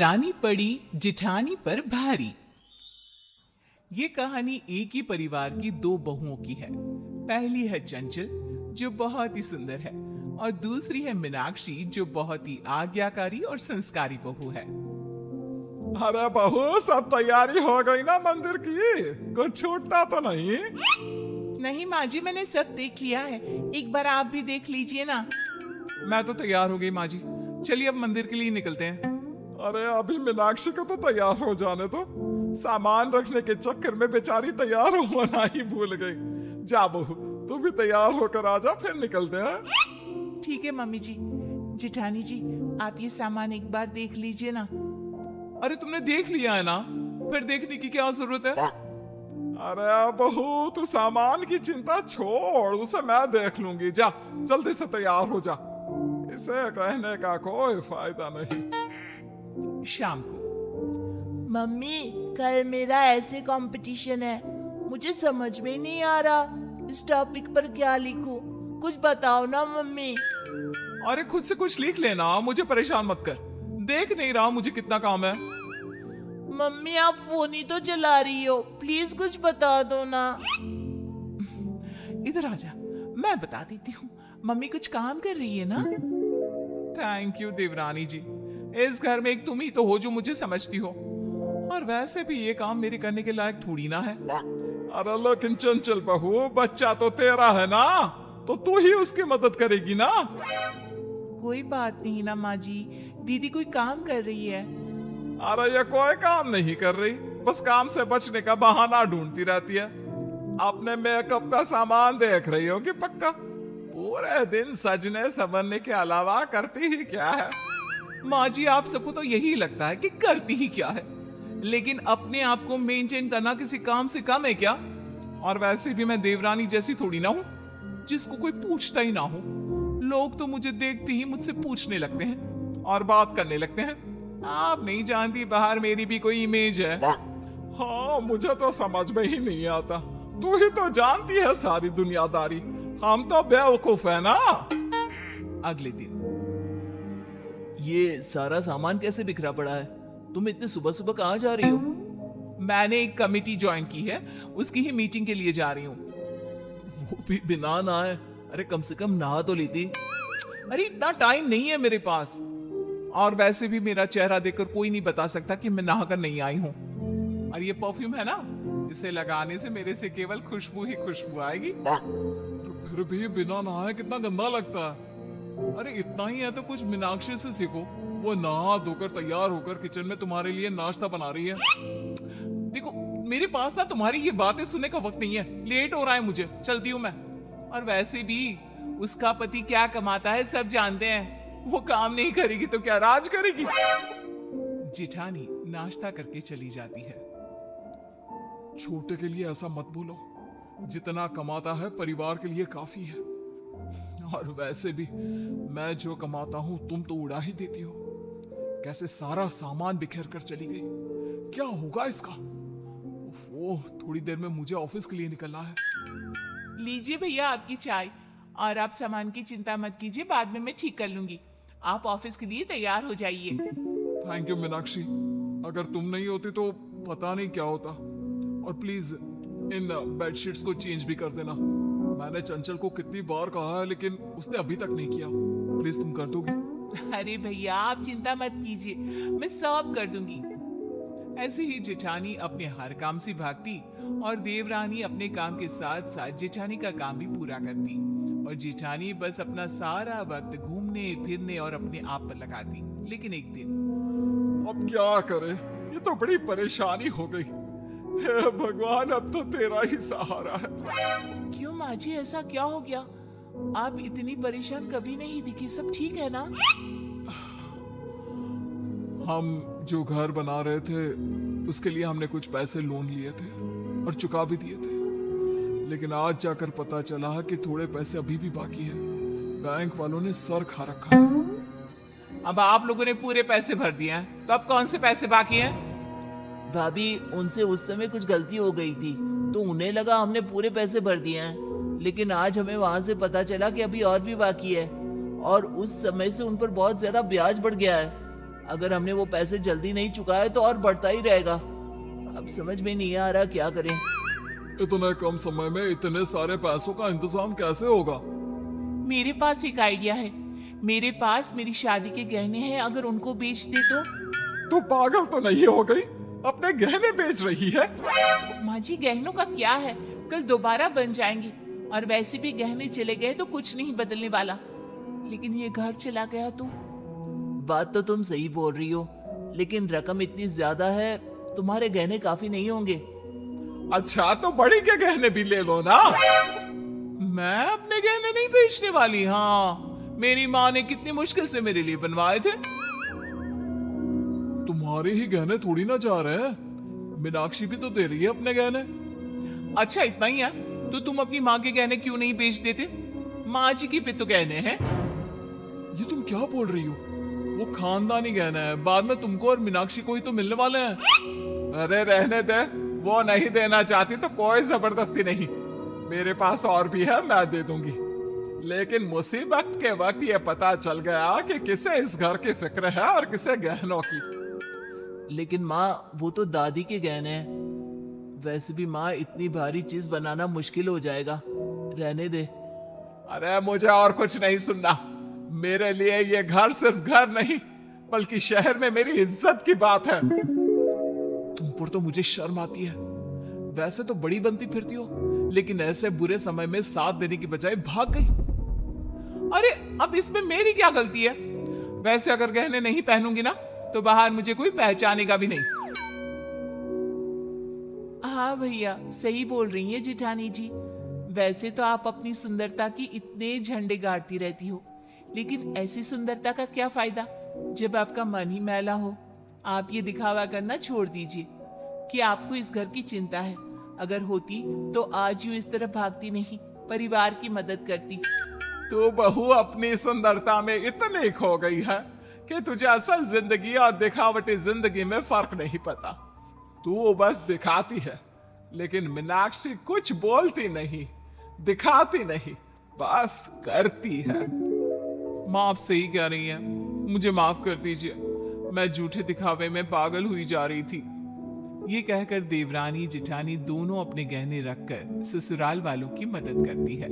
देवरानी पड़ी जिठानी पर भारी। ये कहानी एक ही परिवार की दो बहुओं की है। पहली है चंचल जो बहुत ही सुंदर है और दूसरी है मीनाक्षी जो बहुत ही आज्ञाकारी और संस्कारी बहू है। अरे बहू, सब तैयारी हो गई ना मंदिर की? कुछ छूटना तो नहीं? नहीं माँ जी, मैंने सब देख लिया है, एक बार आप भी देख लीजिए ना। मैं तो तैयार हो गई माँ जी, चलिए अब मंदिर के लिए निकलते हैं। अरे अभी मीनाक्षी को तो तैयार हो जाने दो, सामान रखने के चक्कर में बेचारी तैयार होना ही भूल गई। जा बहू, तू भी तैयार होकर आ जा, फिर निकलते हैं। ठीक है मम्मी जी। जिठानी जी, आप ये सामान एक बार देख लीजिए ना। अरे तुमने देख लिया है ना, फिर देखने की क्या जरूरत है? अरे बहू, तू सामान की चिंता छोड़, उसे मैं देख लूंगी। जा जल्दी से तैयार हो जा, इसे कहने का कोई फायदा नहीं। शाम को मम्मी, कल मेरा ऐसे कंपटीशन है, मुझे समझ में नहीं आ रहा इस टॉपिक पर क्या लिखूं, कुछ बताओ ना मम्मी। अरे खुद से कुछ लिख लेना, मुझे परेशान मत कर। देख नहीं रहा मुझे कितना काम है। मम्मी, आप फोन ही तो चला रही हो, प्लीज कुछ बता दो ना। इधर आजा, मैं बता देती हूँ। मम्मी कुछ काम कर रही है ना। थैंक यू देवरानी जी, इस घर में एक तुम ही तो हो जो मुझे समझती हो, और वैसे भी ये काम मेरे करने के लायक थोड़ी ना है। अरे लेकिन चंचल बहू, बच्चा तो तेरा है ना, तो तू ही उसकी मदद करेगी ना। कोई बात नहीं ना माँ जी, दीदी कोई काम कर रही है। अरे ये कोई काम नहीं कर रही, बस काम से बचने का बहाना ढूंढती रहती है। अपने मेकअप का सामान देख रही होगी पक्का। पूरे दिन सजने संवरने के अलावा करती ही क्या है? माँ जी, आप सबको तो यही लगता है कि करती ही क्या है, लेकिन अपने आप को मेंटेन करना किसी काम से कम है क्या? और वैसे भी मैं देवरानी जैसी थोड़ी ना हूँ जिसको कोई पूछता ही ना हो। लोग तो मुझे देखते ही मुझसे पूछने लगते हैं और बात करने लगते हैं। आप नहीं जानती, बाहर मेरी भी कोई इमेज है। हाँ, मुझे तो समझ में ही नहीं आता, तू ही तो जानती है सारी दुनियादारी, हम तो बेवकूफ है ना। अगले दिन ये सारा सामान कैसे बिखरा पड़ा है? तुम इतने सुबह सुबह कहाँ जा रही हो? मैंने एक कमेटी ज्वाइन की है, उसकी ही मीटिंग के लिए जा रही हूँ। वो भी बिना नहाए? अरे कम से कम नहा तो लेती। अरे इतना टाइम नहीं है मेरे पास, और वैसे भी मेरा चेहरा देखकर कोई नहीं बता सकता कि मैं नहाकर नहीं आई हूँ। और ये परफ्यूम है ना, इसे लगाने से मेरे से केवल खुशबू ही खुशबू आएगी। तो फिर भी बिना नहाए कितना गंदा लगता है। अरे इतना ही है तो कुछ मीनाक्षी से सीखो, वो नहा धोकर तैयार होकर किचन में तुम्हारे लिए नाश्ता बना रही है। देखो, मेरे पास ना तुम्हारी ये बातें सुनने का वक्त नहीं है, लेट हो रहा है मुझे, चलती हूँ मैं। और वैसे भी उसका पति क्या कमाता है सब जानते हैं, वो काम नहीं करेगी तो क्या राज करेगी? जिठानी नाश्ता करके चली जाती है। छोटे के लिए ऐसा मत बोलो, जितना कमाता है परिवार के लिए काफी है। और वैसे भी मैं जो कमाता हूं तुम तो उड़ा ही देती हो। कैसे सारा सामान बिखेर कर चली गई, क्या होगा इसका? वो थोड़ी देर में मुझे ऑफिस के लिए निकलना है। लीजिए भैया आपकी चाय, और आप सामान की चिंता मत कीजिए, बाद में मैं ठीक कर लूंगी। आप ऑफिस के लिए तैयार हो जाइए। थैंक यू मीनाक्षी, अगर तुम नहीं होती तो पता नहीं क्या होता। और प्लीज इन बेडशीट्स को चेंज भी कर देना। मैंने चंचल को कितनी बार कहा है, लेकिन उसने अभी तक नहीं किया। प्लीज तुम कर दोगी? अरे भैया आप चिंता मत कीजिए, मैं सब कर दूंगी। ऐसे ही जेठानी अपने हर काम से भागती और देवरानी अपने काम के साथ साथ जेठानी का काम भी पूरा करती, और जेठानी बस अपना सारा वक्त घूमने फिरने और अपने आप पर लगाती। लेकिन एक दिन अब क्या करे, ये तो बड़ी परेशानी हो गई। हे भगवान, अब तो तेरा ही सहारा है। क्यों माँ जी, ऐसा क्या हो गया? आप इतनी परेशान कभी नहीं दिखी, सब ठीक है ना? हम जो घर बना रहे थे उसके लिए हमने कुछ पैसे लोन लिए थे और चुका भी दिए थे, लेकिन आज जाकर पता चला है कि थोड़े पैसे अभी भी बाकी है। बैंक वालों ने सर खा रखा है। अब आप लोगों ने पूरे पैसे भर दिए हैं, तो अब कौन से पैसे बाकी हैं? भाभी, उनसे उस समय कुछ गलती हो गई थी, तो उन्हें लगा हमने पूरे पैसे भर दिए हैं, लेकिन आज हमें वहां से पता चला कि अभी और भी बाकी है, और उस समय से उन पर बहुत ज्यादा ब्याज बढ़ गया है। अगर हमने वो पैसे जल्दी नहीं चुकाए तो और बढ़ता ही रहेगा। अब समझ में नहीं आ रहा क्या करें। इतने कम समय में इतने सारे पैसों का इंतजाम कैसे होगा? मेरे पास एक आइडिया है। मेरे पास मेरी शादी के गहने हैं, अगर उनको बेच दे तो। तू पागल तो नहीं हो गई? अपने गहने बेच रही है? माँ जी, गहनों का क्या है, कल दोबारा बन जाएंगे। और वैसे भी गहने चले गए तो कुछ नहीं बदलने वाला, लेकिन ये घर चला गया तो। बात तो तुम सही बोल रही हो, लेकिन रकम इतनी ज्यादा है, तुम्हारे गहने काफी नहीं होंगे। अच्छा, तो बड़ी के गहने भी ले लो ना। मैं अपने गहने नहीं बेचने वाली। हाँ, मेरी माँ ने कितनी मुश्किल से मेरे लिए बनवाए थे। तुम्हारे ही गहने थोड़ी ना जा रहे हैं, मीनाक्षी भी तो दे रही है अपने गहने। अच्छा, इतना ही है तो तुम अपनी माँ के गहने क्यों नहीं बेच देते? माँ जी के भी तो गहने हैं। ये तुम क्या बोल रही हो? वो खानदानी गहना है, बाद में तुमको और मीनाक्षी को ही तो मिलने वाले हैं। अरे रहने दे, वो नहीं देना चाहती तो कोई जबरदस्ती नहीं। मेरे पास और भी है, मैं दे दूंगी। लेकिन मुसीबत के वक्त ये पता चल गया कि किसे इस घर की फिक्र है और किसे गहनों की। लेकिन माँ, वो तो दादी के गहने हैं। वैसे भी माँ, इतनी भारी चीज बनाना मुश्किल हो जाएगा, रहने दे। अरे मुझे और कुछ नहीं सुनना। मेरे लिए ये घर सिर्फ घर नहीं, बल्कि शहर में मेरी इज्जत की बात है। तुम पर तो मुझे शर्म आती है। वैसे तो बड़ी बनती फिरती हो, लेकिन ऐसे बुरे समय में साथ देने की बजाय भाग गई। अरे अब इसमें मेरी क्या गलती है? वैसे अगर गहने नहीं पहनूंगी ना तो बाहर मुझे कोई पहचानेगा भी नहीं। हाँ भैया, सही बोल रही है जेठानी जी। वैसे तो आप अपनी सुंदरता की इतने झंडे गाड़ती रहती हो, लेकिन ऐसी सुंदरता का क्या फायदा जब आपका मन ही मैला हो। आप ये दिखावा करना छोड़ दीजिए कि आपको इस घर की चिंता है। अगर होती तो आज यूं इस तरह भागती नहीं, परिवार की मदद करती। तू बहू अपनी सुंदरता में इतनी खो गई है कि तुझे असल जिंदगी और दिखावटी जिंदगी में फर्क नहीं पता। तू बस दिखाती है, लेकिन मीनाक्षी कुछ बोलती नहीं, दिखाती नहीं, बस करती है। माँ आप सही कह रही हैं, मुझे माफ कर दीजिए। मैं झूठे दिखावे में पागल हुई जा रही थी। ये कहकर देवरानी जेठानी दोनों अपने गहने रखकर ससुराल वालों की मदद करती है।